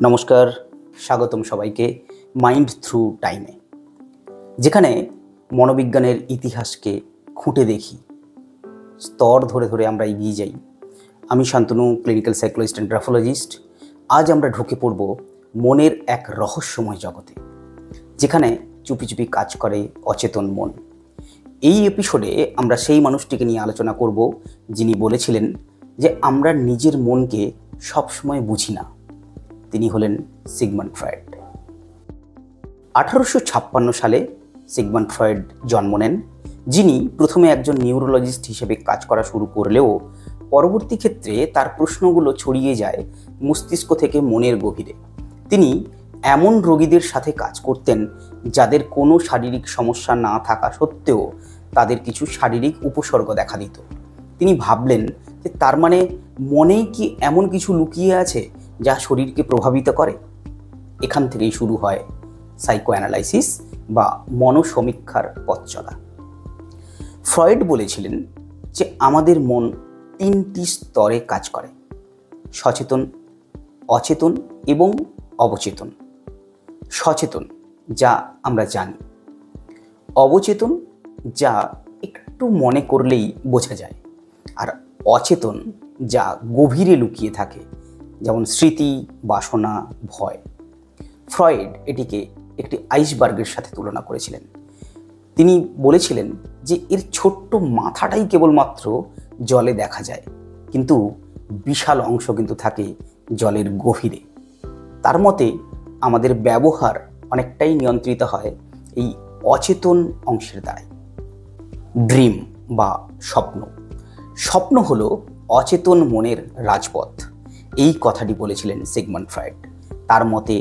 নমস্কার, স্বাগতম সবাইকে মাইন্ড থ্রু টাইমে, যেখানে মনোবিজ্ঞানের ইতিহাসকে খুঁটে দেখি, স্তর ধরে ধরে আমরা এগিয়ে যাই। আমি শান্তনু, ক্লিনিক্যাল সাইকোলজিস্ট অ্যান্ড গ্রাফোলজিস্ট। আজ আমরা ঢুকে পড়ব মনের এক রহস্যময় জগতে, যেখানে চুপি চুপি কাজ করে অচেতন মন। এই এপিসোডে আমরা সেই মানুষটিকে নিয়ে আলোচনা করব যিনি বলেছিলেন যে আমরা নিজের মনকে সবসময় বুঝি না। তিনি হলেন সিগমন্ড ফ্রয়েড। 1856 সালে সিগমন্ড ফ্রয়েড জন্ম নেন, যিনি প্রথমে একজন নিউরোলজিস্ট হিসেবে কাজ করা শুরু করলেও পরবর্তী ক্ষেত্রে তার প্রশ্নগুলো ছড়িয়ে যায় মস্তিষ্ক থেকে মনের গভীরে। তিনি এমন রোগীদের সাথে কাজ করতেন যাদের কোনো শারীরিক সমস্যা না থাকা সত্ত্বেও তাদের কিছু শারীরিক উপসর্গ দেখা দিত। তিনি ভাবলেন যে তার মানে মনেই কি এমন কিছু লুকিয়ে আছে যা শরীরকে প্রভাবিত করে। এখান থেকেই শুরু হয় সাইকো অ্যানালাইসিস বা মনোসমীক্ষার পথ চলা। ফ্রয়েড বলেছিলেন যে আমাদের মন 3টি স্তরে কাজ করে: সচেতন, অচেতন এবং অবচেতন। সচেতন, যা আমরা জানি; অবচেতন, যা একটু মনে করলেই বোঝা যায়; আর অচেতন, যা গভীরে লুকিয়ে থাকে, যেমন স্মৃতি, বাসনা, ভয়। ফ্রয়েড এটিকে একটি আইসবার্গের সাথে তুলনা করেছিলেন। তিনি বলেছিলেন যে এর ছোট্ট মাথাটাই কেবলমাত্র জলে দেখা যায়, কিন্তু বিশাল অংশ কিন্তু থাকে জলের গভীরে। তার মতে আমাদের ব্যবহার অনেকটাই নিয়ন্ত্রিত হয় এই অচেতন অংশের দ্বারাই। ড্রিম বা স্বপ্ন। স্বপ্ন হলো অচেতন মনের রাজপথ। এই কথাটি বলেছিলেন সিগমন্ড ফ্রয়েড। তার মতে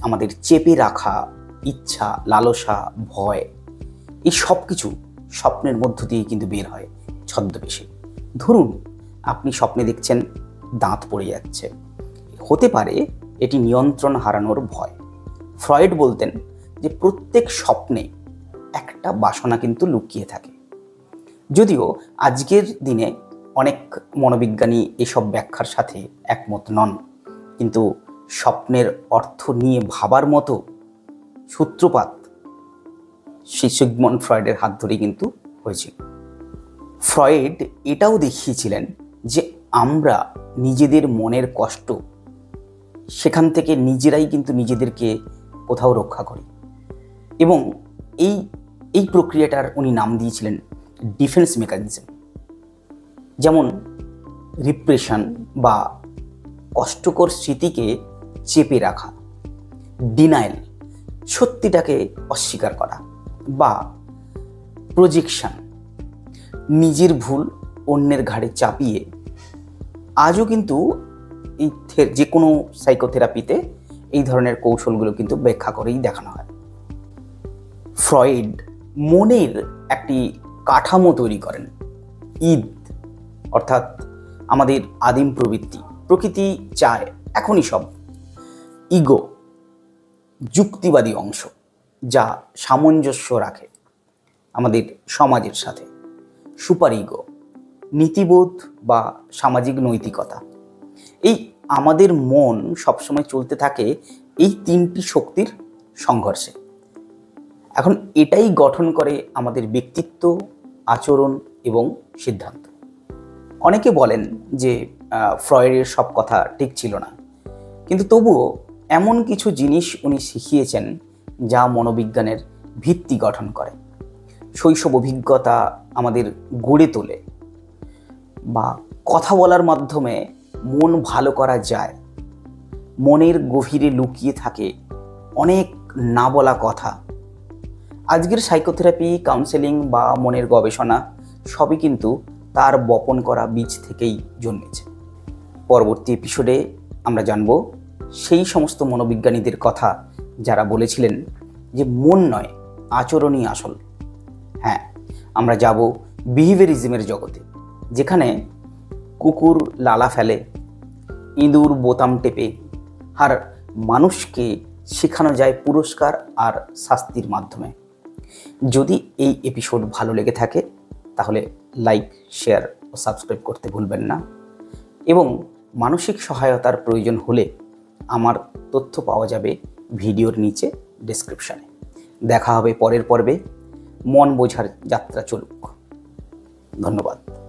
আমাদের চেপে রাখা ইচ্ছা, লালসা, ভয়, এই সব কিছু স্বপ্নের মধ্য দিয়ে কিন্তু বের হয় ছদ্মবেশে। ধরুন আপনি স্বপ্নে দেখছেন দাঁত পড়ে যাচ্ছে, হতে পারে এটি নিয়ন্ত্রণ হারানোর ভয়। ফ্রয়েড বলতেন যে প্রত্যেক স্বপ্নে একটা বাসনা কিন্তু লুকিয়ে থাকে। যদিও আজকের দিনে অনেক মনোবিজ্ঞানী এসব ব্যাখ্যার সাথে একমত নন, কিন্তু স্বপ্নের অর্থ নিয়ে ভাবার মতো সূত্রপাত সেই সিগমন্ড ফ্রয়েডের হাত ধরেই কিন্তু হয়েছিল। ফ্রয়েড এটাও দেখিয়েছিলেন যে আমরা নিজেদের মনের কষ্ট, সেখান থেকে নিজেরাই কিন্তু নিজেদেরকে কোথাও রক্ষা করি, এবং এই প্রক্রিয়াটার উনি নাম দিয়েছিলেন ডিফেন্স মেকানিজম। যেমন রিপ্রেশন বা কষ্টকর স্মৃতিকে চেপে রাখা, ডিনায়াল সত্যিটাকে অস্বীকার করা, বা প্রজেকশন নিজের ভুল অন্যের ঘাড়ে চাপিয়ে। আজও কিন্তু এই যে কোনো সাইকোথেরাপিতে এই ধরনের কৌশলগুলো কিন্তু ব্যাখ্যা করেই দেখানো হয়। ফ্রয়েড মনের একটি কাঠামো তৈরি করেন। ঈদ অর্থাৎ আমাদের আদিম প্রবৃত্তি, প্রকৃতি চায় এখনই সব। ইগো যুক্তিবাদী অংশ, যা সামঞ্জস্য রাখে আমাদের সমাজের সাথে। সুপার ইগো নীতিবোধ বা সামাজিক নৈতিকতা। এই আমাদের মন সবসময় চলতে থাকে এই 3টি শক্তির সংঘর্ষে। এখন এটাই গঠন করে আমাদের ব্যক্তিত্ব, আচরণ এবং সিদ্ধান্ত। অনেকে বলেন যে ফ্রয়েডের সব কথা ঠিক ছিল না, কিন্তু তবুও এমন কিছু জিনিস উনি শিখিয়েছেন যা মনোবিজ্ঞানের ভিত্তি গঠন করে। শৈশব অভিজ্ঞতা আমাদের গড়ে তোলে, বা কথা বলার মাধ্যমে মন ভালো করা যায়। মনের গভীরে লুকিয়ে থাকে অনেক না বলা কথা। আজকের সাইকোথেরাপি, কাউন্সেলিং বা মনের গবেষণা সবই কিন্তু তার বপন করা বীজ থেকেই জন্মেছে। পরবর্তী এপিসোডে আমরা জানব সেই সমস্ত মনোবিজ্ঞানীদের কথা যারা বলেছিলেন যে মন নয়, আচরণই আসল। হ্যাঁ, আমরা যাব বিহেভিয়ারিজমের জগতে, যেখানে কুকুর লালা ফেলে, ইঁদুর বোতাম টেপে, আর মানুষকে শেখানো যায় পুরস্কার আর শাস্তির মাধ্যমে। যদি এই এপিসোড ভালো লেগে থাকে তাহলে লাইক, শেয়ার ও সাবস্ক্রাইব করতে ভুলবেন না, এবং মানসিক সহায়তার প্রয়োজন হলে আমার তথ্য পাওয়া যাবে ভিডিওর নিচে ডেসক্রিপশানে। দেখা হবে পরের পর্বে। মন বোঝার যাত্রা চলুক। ধন্যবাদ।